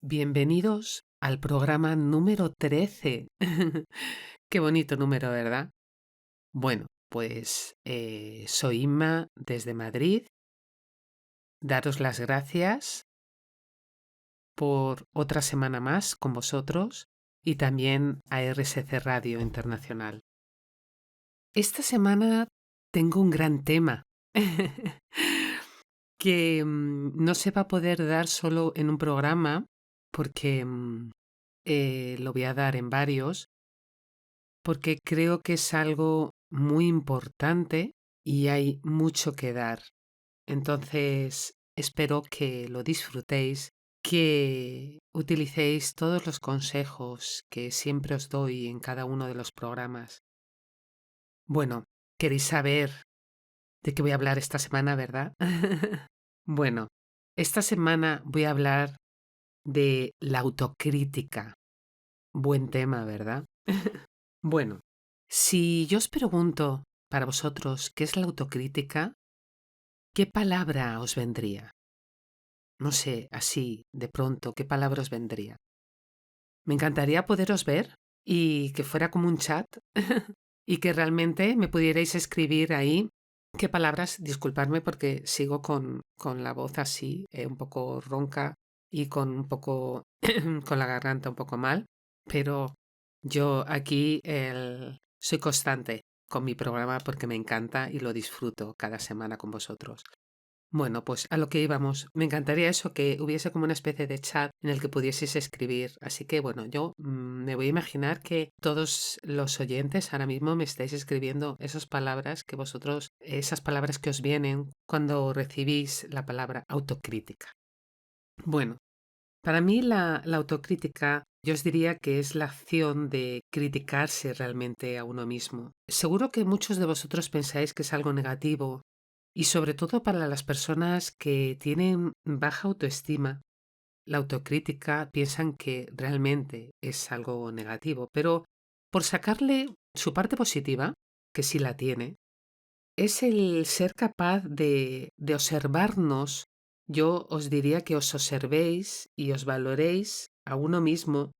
Bienvenidos al programa número 13. Qué bonito número, ¿verdad? Bueno, pues soy Inma desde Madrid. Daros las gracias por otra semana más con vosotros y también a RSC Radio Internacional. Esta semana tengo un gran tema que no se va a poder dar solo en un programa porque lo voy a dar en varios, porque creo que es algo muy importante y hay mucho que dar. Entonces, espero que lo disfrutéis, que utilicéis todos los consejos que siempre os doy en cada uno de los programas. Bueno, queréis saber de qué voy a hablar esta semana, ¿verdad? Bueno, esta semana voy a hablar de la autocrítica. Buen tema, ¿verdad? Bueno, si yo os pregunto para vosotros qué es la autocrítica, ¿qué palabra os vendría? No sé, así, de pronto, ¿qué palabra os vendría? Me encantaría poderos ver y que fuera como un chat y que realmente me pudierais escribir ahí qué palabras, disculpadme porque sigo con la voz así, un poco ronca y con un poco, con la garganta un poco mal, pero yo aquí soy constante con mi programa porque me encanta y lo disfruto cada semana con vosotros. Bueno, pues a lo que íbamos. Me encantaría eso, que hubiese como una especie de chat en el que pudieseis escribir. Así que bueno, yo me voy a imaginar que todos los oyentes ahora mismo me estáis escribiendo esas palabras que vosotros, esas palabras que os vienen cuando recibís la palabra autocrítica. Bueno, para mí la autocrítica, yo os diría que es la acción de criticarse realmente a uno mismo. Seguro que muchos de vosotros pensáis que es algo negativo y sobre todo para las personas que tienen baja autoestima, la autocrítica piensan que realmente es algo negativo, pero por sacarle su parte positiva, que sí la tiene, es el ser capaz de observarnos. Yo os diría que os observéis y os valoréis a uno mismo,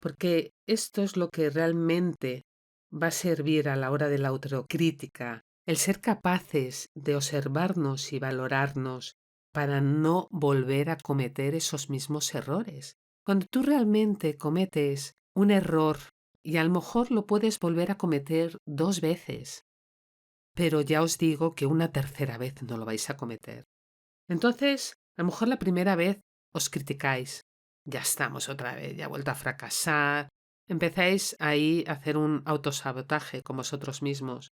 porque esto es lo que realmente va a servir a la hora de la autocrítica, el ser capaces de observarnos y valorarnos para no volver a cometer esos mismos errores. Cuando tú realmente cometes un error y a lo mejor lo puedes volver a cometer 2 veces, pero ya os digo que una tercera vez no lo vais a cometer. Entonces, a lo mejor la primera vez os criticáis. Ya estamos otra vez, ya he vuelto a fracasar. Empezáis ahí a hacer un autosabotaje con vosotros mismos.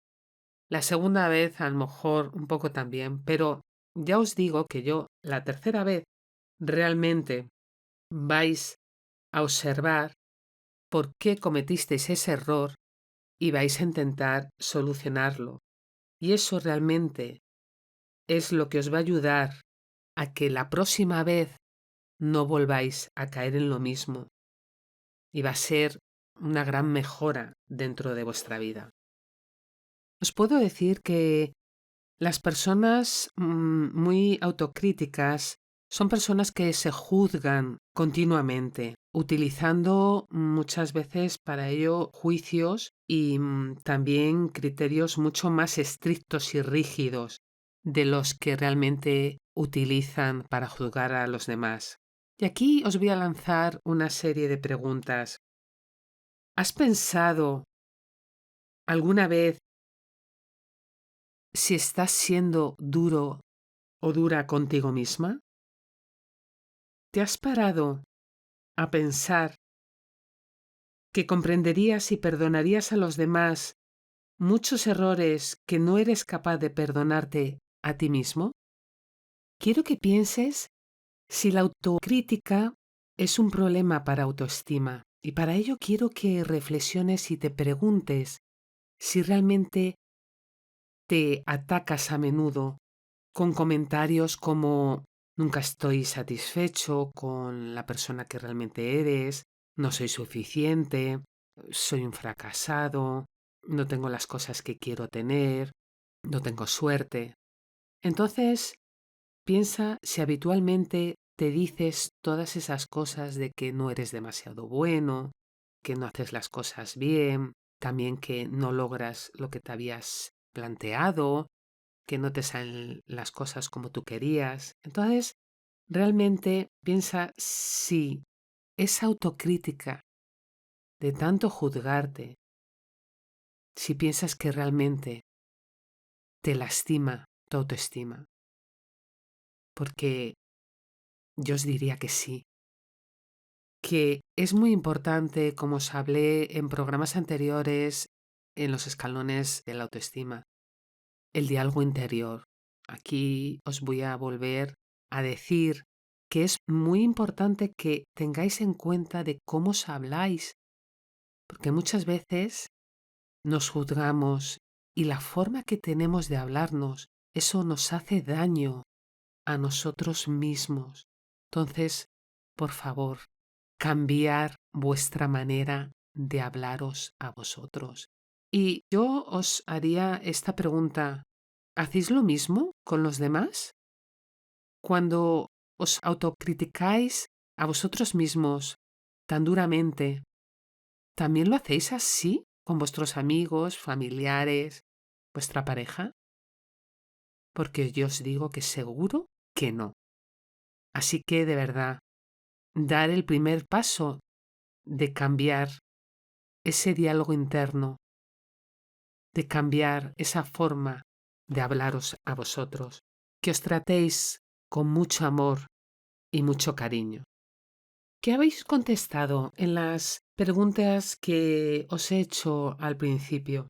La segunda vez a lo mejor un poco también, pero ya os digo que yo la tercera vez realmente vais a observar por qué cometisteis ese error y vais a intentar solucionarlo. Y eso realmente es lo que os va a ayudar a que la próxima vez no volváis a caer en lo mismo y va a ser una gran mejora dentro de vuestra vida. Os puedo decir que las personas muy autocríticas son personas que se juzgan continuamente, utilizando muchas veces para ello juicios y también criterios mucho más estrictos y rígidos de los que realmente utilizan para juzgar a los demás. Y aquí os voy a lanzar una serie de preguntas. ¿Has pensado alguna vez si estás siendo duro o dura contigo misma? ¿Te has parado a pensar que comprenderías y perdonarías a los demás muchos errores que no eres capaz de perdonarte a ti mismo? Quiero que pienses si la autocrítica es un problema para autoestima, y para ello quiero que reflexiones y te preguntes si realmente te atacas a menudo con comentarios como nunca estoy satisfecho con la persona que realmente eres, no soy suficiente, soy un fracasado, no tengo las cosas que quiero tener, no tengo suerte. Entonces, piensa si habitualmente te dices todas esas cosas de que no eres demasiado bueno, que no haces las cosas bien, también que no logras lo que te habías planteado, que no te salen las cosas como tú querías. Entonces, realmente piensa si esa autocrítica de tanto juzgarte, si piensas que realmente te lastima tu autoestima, porque yo os diría que sí, que es muy importante, como os hablé en programas anteriores, en los escalones de la autoestima, el diálogo interior. Aquí os voy a volver a decir que es muy importante que tengáis en cuenta de cómo os habláis, porque muchas veces nos juzgamos y la forma que tenemos de hablarnos, eso nos hace daño a nosotros mismos. Entonces, por favor, cambiar vuestra manera de hablaros a vosotros. Y yo os haría esta pregunta. ¿Hacéis lo mismo con los demás? Cuando os autocriticáis a vosotros mismos tan duramente, ¿también lo hacéis así con vuestros amigos, familiares, vuestra pareja? Porque yo os digo que seguro que no. Así que de verdad, dar el primer paso de cambiar ese diálogo interno, de cambiar esa forma de hablaros a vosotros, que os tratéis con mucho amor y mucho cariño. ¿Qué habéis contestado en las preguntas que os he hecho al principio?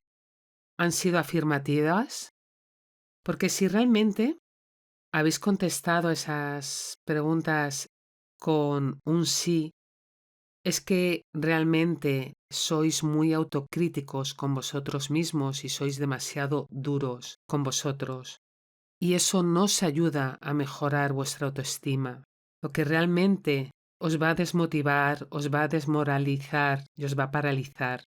¿Han sido afirmativas? Porque si realmente habéis contestado esas preguntas con un sí, es que realmente sois muy autocríticos con vosotros mismos y sois demasiado duros con vosotros. Y eso no os ayuda a mejorar vuestra autoestima. Lo que realmente os va a desmotivar, os va a desmoralizar y os va a paralizar.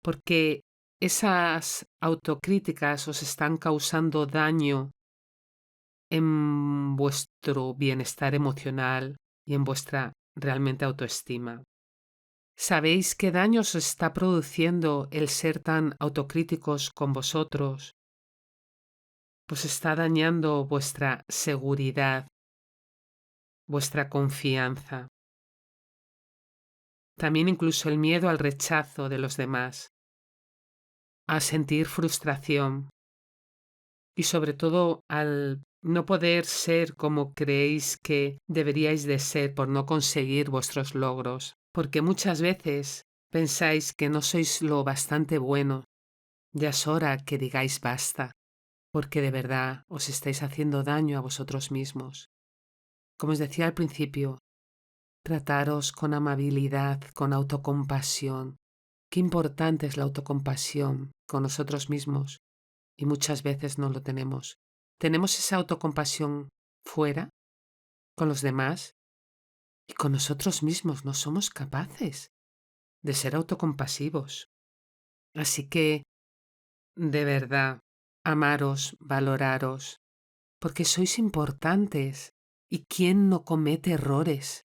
Porque esas autocríticas os están causando daño en vuestro bienestar emocional y en vuestra realmente autoestima. ¿Sabéis qué daño os está produciendo el ser tan autocríticos con vosotros? Pues está dañando vuestra seguridad, vuestra confianza, también incluso el miedo al rechazo de los demás, a sentir frustración y sobre todo al no poder ser como creéis que deberíais de ser por no conseguir vuestros logros, porque muchas veces pensáis que no sois lo bastante bueno. Ya es hora que digáis basta, porque de verdad os estáis haciendo daño a vosotros mismos. Como os decía al principio, trataros con amabilidad, con autocompasión. Qué importante es la autocompasión con nosotros mismos y muchas veces no lo tenemos. Tenemos esa autocompasión fuera, con los demás y con nosotros mismos. No somos capaces de ser autocompasivos. Así que, de verdad, amaros, valoraros, porque sois importantes. ¿Y quién no comete errores?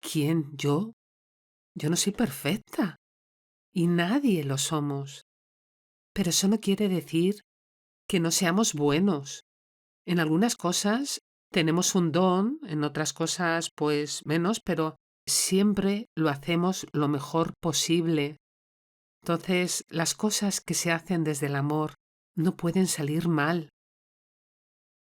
¿Quién? ¿Yo? Yo no soy perfecta. Y nadie lo somos. Pero eso no quiere decir que no seamos buenos. En algunas cosas tenemos un don, en otras cosas pues menos, pero siempre lo hacemos lo mejor posible. Entonces, las cosas que se hacen desde el amor no pueden salir mal.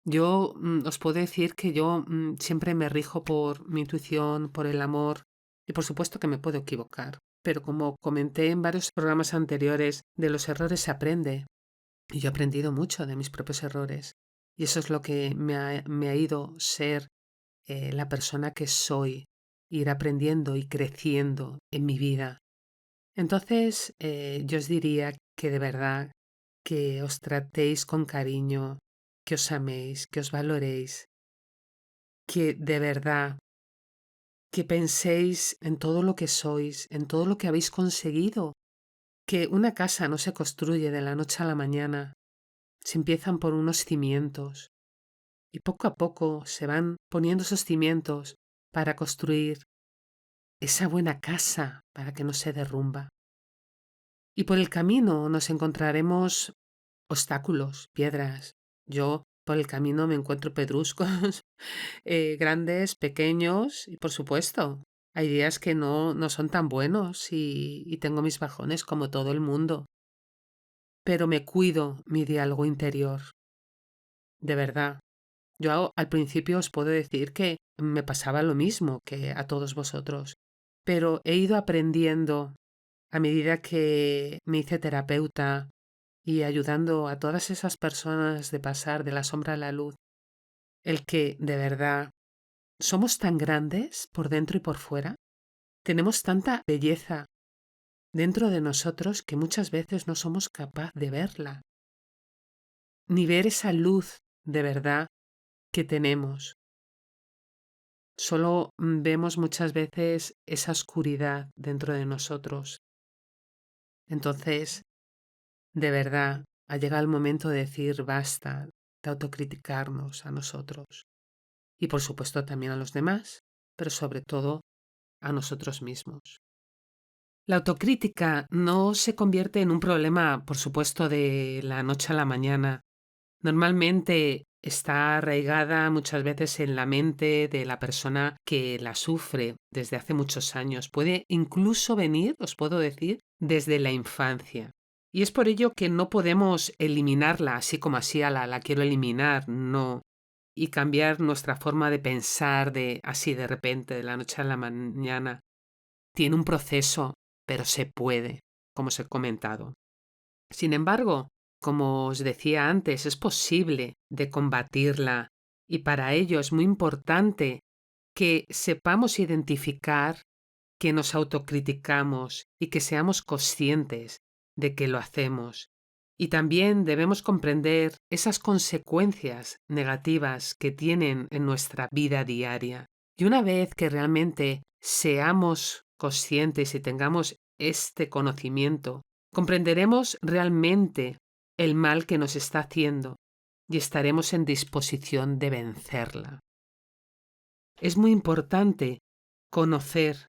Yo os puedo decir que yo siempre me rijo por mi intuición, por el amor, y por supuesto que me puedo equivocar. Pero como comenté en varios programas anteriores, de los errores se aprende. Y yo he aprendido mucho de mis propios errores. Y eso es lo que me ha ido ser la persona que soy, ir aprendiendo y creciendo en mi vida. Entonces, yo os diría que de verdad que os tratéis con cariño, que os améis, que os valoréis, que de verdad que penséis en todo lo que sois, en todo lo que habéis conseguido, que una casa no se construye de la noche a la mañana, se empiezan por unos cimientos y poco a poco se van poniendo esos cimientos para construir esa buena casa para que no se derrumba. Y por el camino nos encontraremos obstáculos, piedras. Yo por el camino me encuentro pedruscos, grandes, pequeños y por supuesto, hay días que no son tan buenos y tengo mis bajones como todo el mundo. Pero me cuido mi diálogo interior, de verdad. Yo al principio os puedo decir que me pasaba lo mismo que a todos vosotros, pero he ido aprendiendo a medida que me hice terapeuta y ayudando a todas esas personas de pasar de la sombra a la luz, el que de verdad somos tan grandes por dentro y por fuera, tenemos tanta belleza dentro de nosotros que muchas veces no somos capaces de verla, ni ver esa luz de verdad que tenemos. Solo vemos muchas veces esa oscuridad dentro de nosotros. Entonces, de verdad, ha llegado el momento de decir basta, de autocriticarnos a nosotros. Y por supuesto también a los demás, pero sobre todo a nosotros mismos. La autocrítica no se convierte en un problema, por supuesto, de la noche a la mañana. Normalmente está arraigada muchas veces en la mente de la persona que la sufre desde hace muchos años. Puede incluso venir, os puedo decir, desde la infancia. Y es por ello que no podemos eliminarla así como así, la quiero eliminar, no. Y cambiar nuestra forma de pensar de así de repente, de la noche a la mañana. Tiene un proceso, pero se puede, como os he comentado. Sin embargo, como os decía antes, es posible de combatirla y para ello es muy importante que sepamos identificar que nos autocriticamos y que seamos conscientes de que lo hacemos. Y también debemos comprender esas consecuencias negativas que tienen en nuestra vida diaria. Y una vez que realmente seamos conscientes y tengamos este conocimiento, comprenderemos realmente el mal que nos está haciendo y estaremos en disposición de vencerla. Es muy importante conocer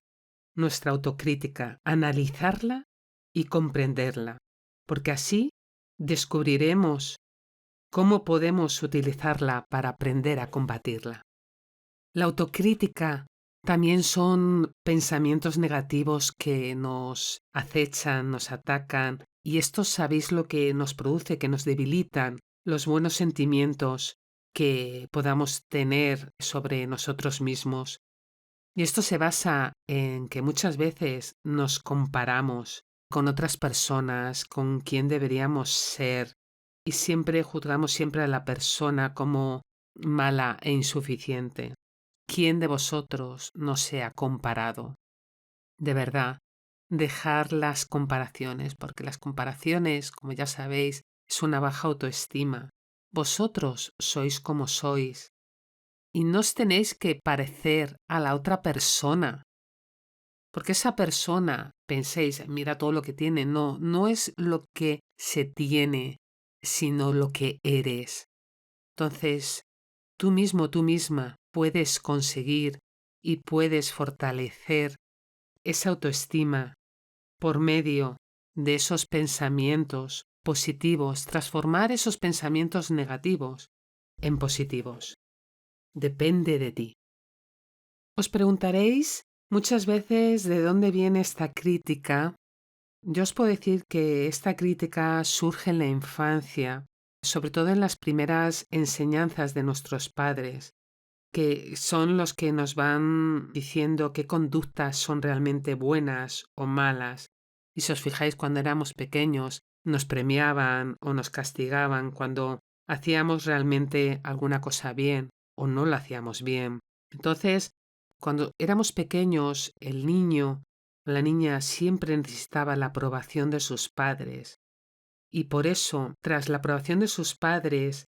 nuestra autocrítica, analizarla y comprenderla, porque así descubriremos cómo podemos utilizarla para aprender a combatirla. La autocrítica también son pensamientos negativos que nos acechan, nos atacan, y esto sabéis lo que nos produce, que nos debilitan los buenos sentimientos que podamos tener sobre nosotros mismos. Y esto se basa en que muchas veces nos comparamos con otras personas, con quién deberíamos ser, y siempre juzgamos siempre a la persona como mala e insuficiente. ¿Quién de vosotros no se ha comparado? De verdad, dejar las comparaciones, porque las comparaciones, como ya sabéis, es una baja autoestima. Vosotros sois como sois y no os tenéis que parecer a la otra persona, porque esa persona, penséis, mira todo lo que tiene, no es lo que se tiene, sino lo que eres. Entonces, tú mismo, tú misma, puedes conseguir y puedes fortalecer esa autoestima por medio de esos pensamientos positivos, transformar esos pensamientos negativos en positivos. Depende de ti. Os preguntaréis muchas veces de dónde viene esta crítica. Yo os puedo decir que esta crítica surge en la infancia, sobre todo en las primeras enseñanzas de nuestros padres, que son los que nos van diciendo qué conductas son realmente buenas o malas. Y si os fijáis, cuando éramos pequeños, nos premiaban o nos castigaban cuando hacíamos realmente alguna cosa bien o no la hacíamos bien. Entonces, cuando éramos pequeños, el niño o la niña siempre necesitaba la aprobación de sus padres. Y por eso, tras la aprobación de sus padres,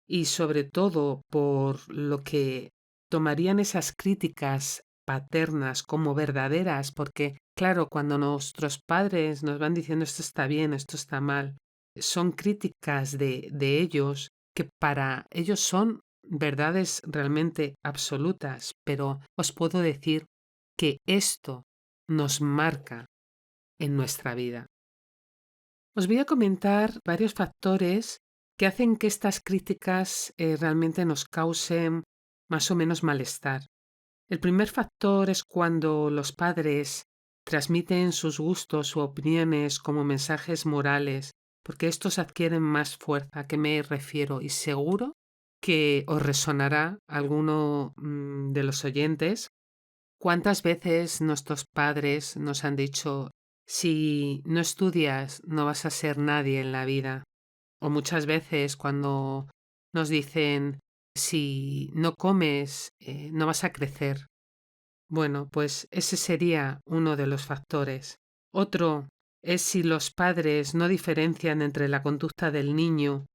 y sobre todo por lo que tomarían esas críticas paternas como verdaderas, porque claro, cuando nuestros padres nos van diciendo esto está bien, esto está mal, son críticas de ellos que para ellos son verdades realmente absolutas, pero os puedo decir que esto nos marca en nuestra vida. Os voy a comentar varios factores que hacen que estas críticas realmente nos causen más o menos malestar. El primer factor es cuando los padres transmiten sus gustos u opiniones como mensajes morales, porque estos adquieren más fuerza. ¿A qué me refiero? Y seguro que os resonará alguno de los oyentes. ¿Cuántas veces nuestros padres nos han dicho, si no estudias, no vas a ser nadie en la vida? O muchas veces cuando nos dicen, si no comes, no vas a crecer. Bueno, pues ese sería uno de los factores. Otro es si los padres no diferencian entre la conducta del niño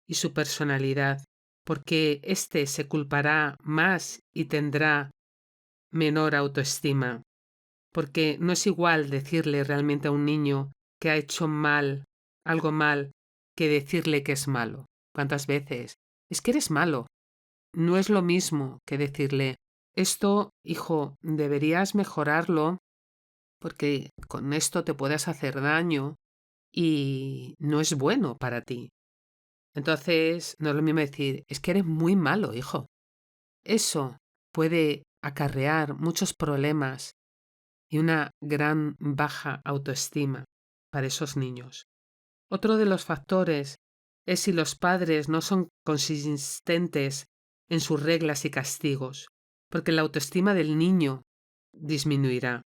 y su personalidad, porque éste se culpará más y tendrá menor autoestima, porque no es igual decirle realmente a un niño que ha hecho mal, algo mal, que decirle que es malo. ¿Cuántas veces? Es que eres malo. No es lo mismo que decirle, esto, hijo, deberías mejorarlo porque con esto te puedes hacer daño y no es bueno para ti. Entonces, no es lo mismo decir, es que eres muy malo, hijo. Eso puede acarrear muchos problemas y una gran baja autoestima para esos niños. Otro de los factores es si los padres no son consistentes en sus reglas y castigos, porque la autoestima del niño disminuirá.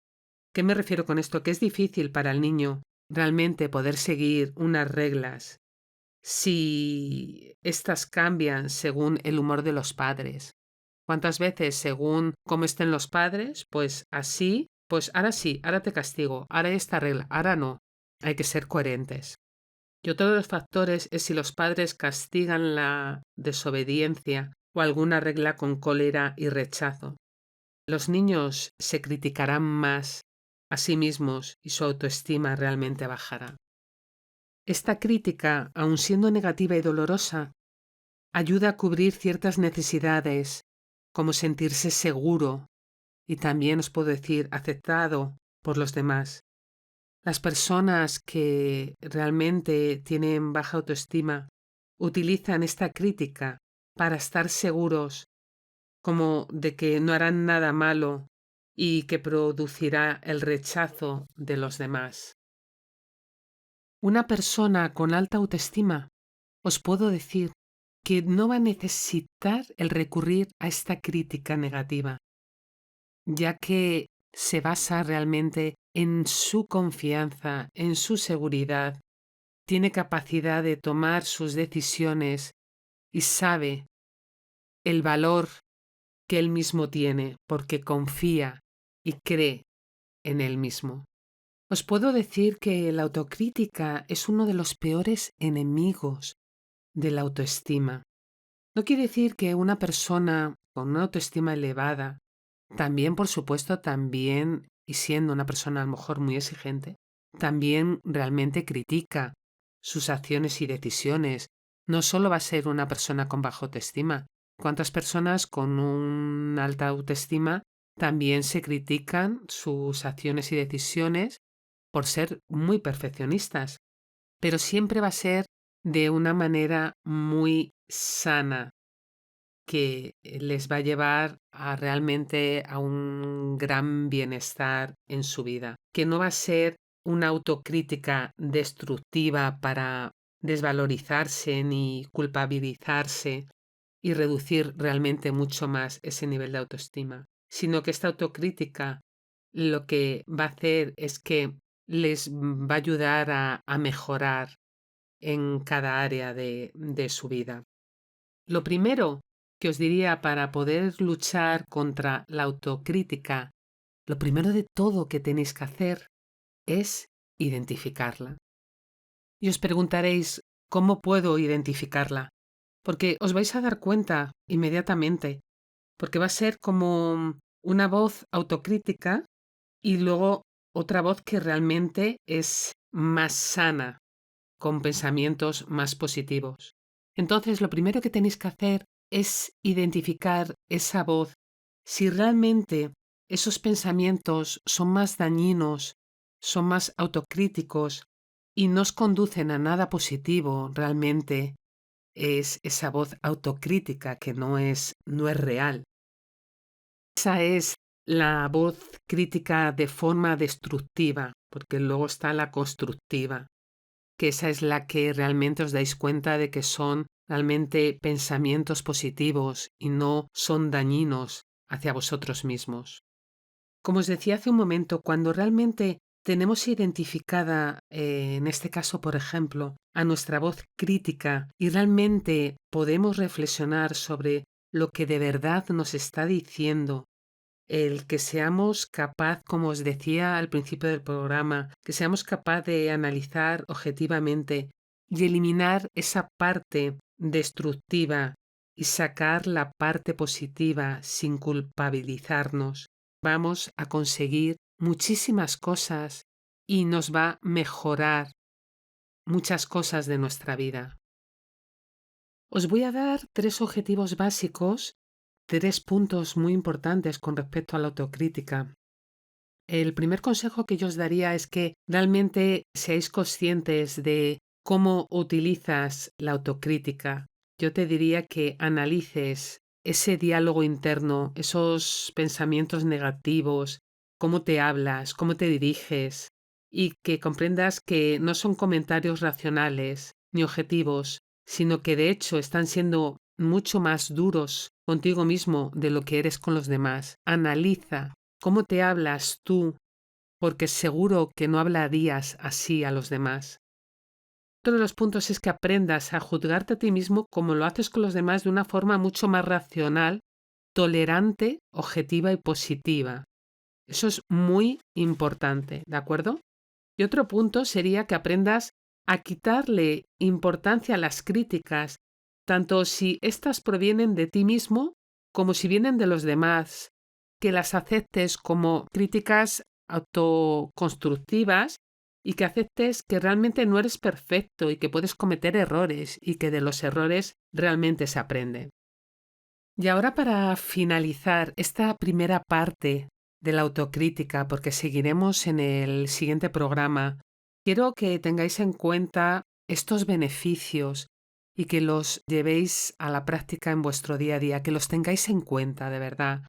¿Qué me refiero con esto? Que es difícil para el niño realmente poder seguir unas reglas si éstas cambian según el humor de los padres. ¿Cuántas veces según cómo estén los padres? Pues así, pues ahora sí, ahora te castigo, ahora hay esta regla, ahora no. Hay que ser coherentes. Y otro de los factores es si los padres castigan la desobediencia o alguna regla con cólera y rechazo. Los niños se criticarán más a sí mismos y su autoestima realmente bajará. Esta crítica, aun siendo negativa y dolorosa, ayuda a cubrir ciertas necesidades, como sentirse seguro y también os puedo decir aceptado por los demás. Las personas que realmente tienen baja autoestima utilizan esta crítica para estar seguros como de que no harán nada malo y que producirá el rechazo de los demás. Una persona con alta autoestima, os puedo decir que no va a necesitar el recurrir a esta crítica negativa, ya que se basa realmente en su confianza, en su seguridad, tiene capacidad de tomar sus decisiones y sabe el valor que él mismo tiene porque confía y cree en él mismo. Os puedo decir que la autocrítica es uno de los peores enemigos de la autoestima. No quiere decir que una persona con una autoestima elevada, también por supuesto, también, y siendo una persona a lo mejor muy exigente, también realmente critica sus acciones y decisiones. No solo va a ser una persona con baja autoestima. ¿Cuántas personas con una alta autoestima también se critican sus acciones y decisiones por ser muy perfeccionistas? Pero siempre va a ser de una manera muy sana, que les va a llevar a realmente a un gran bienestar en su vida, que no va a ser una autocrítica destructiva para desvalorizarse ni culpabilizarse y reducir realmente mucho más ese nivel de autoestima, sino que esta autocrítica lo que va a hacer es que les va a ayudar a mejorar en cada área de su vida. Lo primero que os diría para poder luchar contra la autocrítica, lo primero de todo que tenéis que hacer es identificarla. Y os preguntaréis, ¿cómo puedo identificarla? Porque os vais a dar cuenta inmediatamente, porque va a ser como una voz autocrítica y luego otra voz que realmente es más sana, con pensamientos más positivos. Entonces, lo primero que tenéis que hacer es identificar esa voz, si realmente esos pensamientos son más dañinos, son más autocríticos y nos conducen a nada positivo realmente. Es esa voz autocrítica que no es real. Esa es la voz crítica de forma destructiva, porque luego está la constructiva, que esa es la que realmente os dais cuenta de que son realmente pensamientos positivos y no son dañinos hacia vosotros mismos. Como os decía hace un momento, cuando realmente tenemos identificada, en este caso, por ejemplo, a nuestra voz crítica y realmente podemos reflexionar sobre lo que de verdad nos está diciendo, el que seamos capaz, como os decía al principio del programa, que seamos capaz de analizar objetivamente y eliminar esa parte destructiva y sacar la parte positiva sin culpabilizarnos, vamos a conseguir muchísimas cosas y nos va a mejorar muchas cosas de nuestra vida. Os voy a dar 3 objetivos básicos, 3 puntos muy importantes con respecto a la autocrítica. El primer consejo que yo os daría es que realmente seáis conscientes de cómo utilizas la autocrítica. Yo te diría que analices ese diálogo interno, esos pensamientos negativos, cómo te hablas, cómo te diriges, y que comprendas que no son comentarios racionales ni objetivos, sino que de hecho están siendo mucho más duros contigo mismo de lo que eres con los demás. Analiza cómo te hablas tú, porque seguro que no hablarías así a los demás. Otro de los puntos es que aprendas a juzgarte a ti mismo como lo haces con los demás de una forma mucho más racional, tolerante, objetiva y positiva. Eso es muy importante, ¿de acuerdo? Y otro punto sería que aprendas a quitarle importancia a las críticas, tanto si éstas provienen de ti mismo como si vienen de los demás, que las aceptes como críticas autoconstructivas y que aceptes que realmente no eres perfecto y que puedes cometer errores y que de los errores realmente se aprende. Y ahora, para finalizar esta primera parte de la autocrítica, porque seguiremos en el siguiente programa, quiero que tengáis en cuenta estos beneficios y que los llevéis a la práctica en vuestro día a día, que los tengáis en cuenta, de verdad.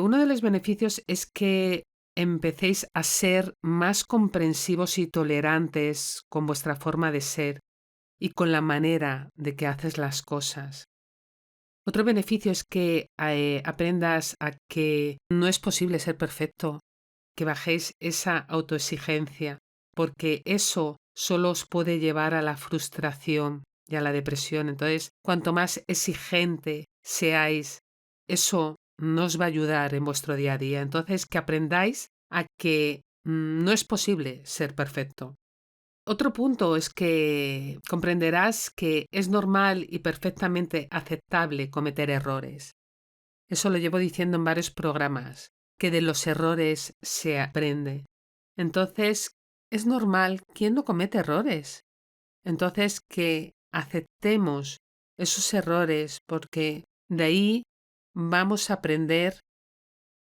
Uno de los beneficios es que empecéis a ser más comprensivos y tolerantes con vuestra forma de ser y con la manera de que haces las cosas. Otro beneficio es que aprendas a que no es posible ser perfecto, que bajéis esa autoexigencia, porque eso solo os puede llevar a la frustración y a la depresión. Entonces, cuanto más exigente seáis, eso no os va a ayudar en vuestro día a día. Entonces, que aprendáis a que no es posible ser perfecto. Otro punto es que comprenderás que es normal y perfectamente aceptable cometer errores. Eso lo llevo diciendo en varios programas, que de los errores se aprende. Entonces, es normal. ¿Quién no comete errores? Entonces, que aceptemos esos errores porque de ahí vamos a aprender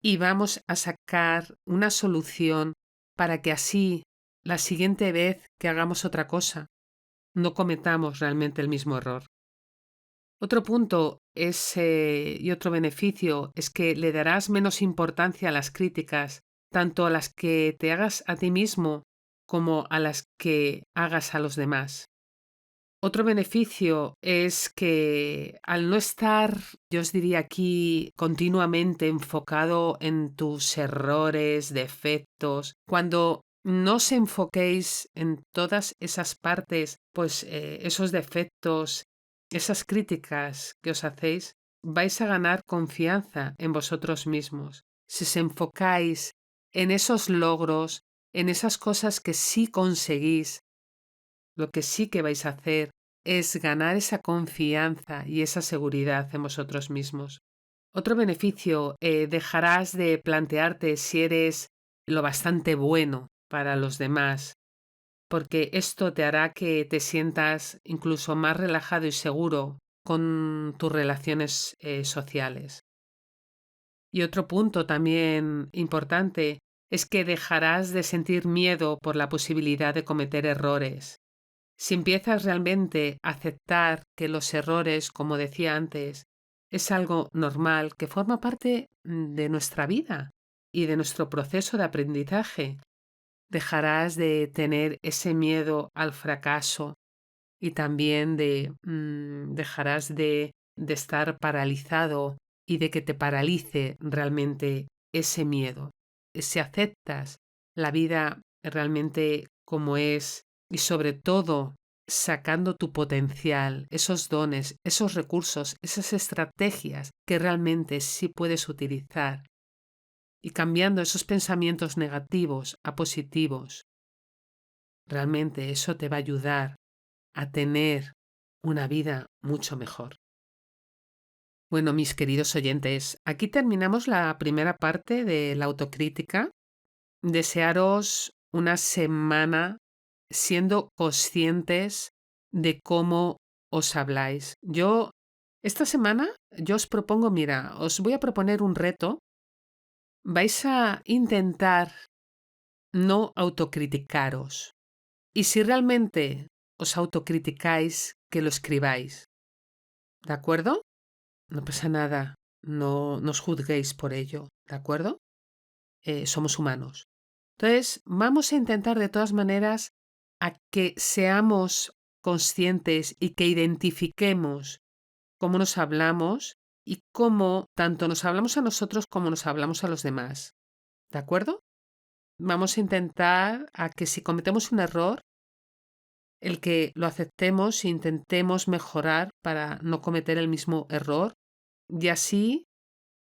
y vamos a sacar una solución para que así, la siguiente vez que hagamos otra cosa, no cometamos realmente el mismo error. Otro punto es, y otro beneficio es que le darás menos importancia a las críticas, tanto a las que te hagas a ti mismo como a las que hagas a los demás. Otro beneficio es que al no estar, yo os diría aquí, continuamente enfocado en tus errores, defectos, cuando no os enfoquéis en todas esas partes, pues esos defectos, esas críticas que os hacéis, vais a ganar confianza en vosotros mismos. Si os enfocáis en esos logros, en esas cosas que sí conseguís, lo que sí que vais a hacer es ganar esa confianza y esa seguridad en vosotros mismos. Otro beneficio, dejarás de plantearte si eres lo bastante bueno para los demás, porque esto te hará que te sientas incluso más relajado y seguro con tus relaciones sociales. Y otro punto también importante es que dejarás de sentir miedo por la posibilidad de cometer errores. Si empiezas realmente a aceptar que los errores, como decía antes, es algo normal que forma parte de nuestra vida y de nuestro proceso de aprendizaje, dejarás de tener ese miedo al fracaso y también dejarás de estar paralizado y de que te paralice realmente ese miedo. Si aceptas la vida realmente como es y sobre todo sacando tu potencial, esos dones, esos recursos, esas estrategias que realmente sí puedes utilizar y cambiando esos pensamientos negativos a positivos, realmente eso te va a ayudar a tener una vida mucho mejor. Bueno, mis queridos oyentes, aquí terminamos la primera parte de la autocrítica. Desearos una semana siendo conscientes de cómo os habláis. Esta semana, yo os propongo, mira, os voy a proponer un reto. Vais a intentar no autocriticaros. Y si realmente os autocriticáis, que lo escribáis. ¿De acuerdo? No pasa nada. No nos juzguéis por ello. ¿De acuerdo? Somos humanos. Entonces, vamos a intentar de todas maneras a que seamos conscientes y que identifiquemos cómo nos hablamos y cómo tanto nos hablamos a nosotros como nos hablamos a los demás. ¿De acuerdo? Vamos a intentar a que si cometemos un error, el que lo aceptemos e intentemos mejorar para no cometer el mismo error y así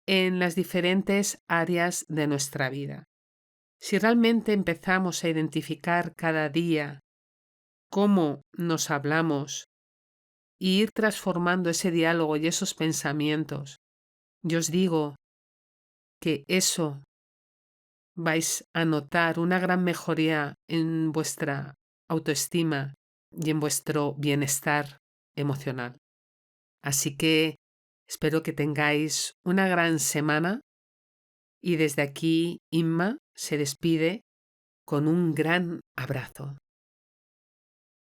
en las diferentes áreas de nuestra vida. Si realmente empezamos a identificar cada día cómo nos hablamos e ir transformando ese diálogo y esos pensamientos, yo os digo que eso vais a notar una gran mejoría en vuestra autoestima y en vuestro bienestar emocional. Así que espero que tengáis una gran semana y desde aquí Inma se despide con un gran abrazo.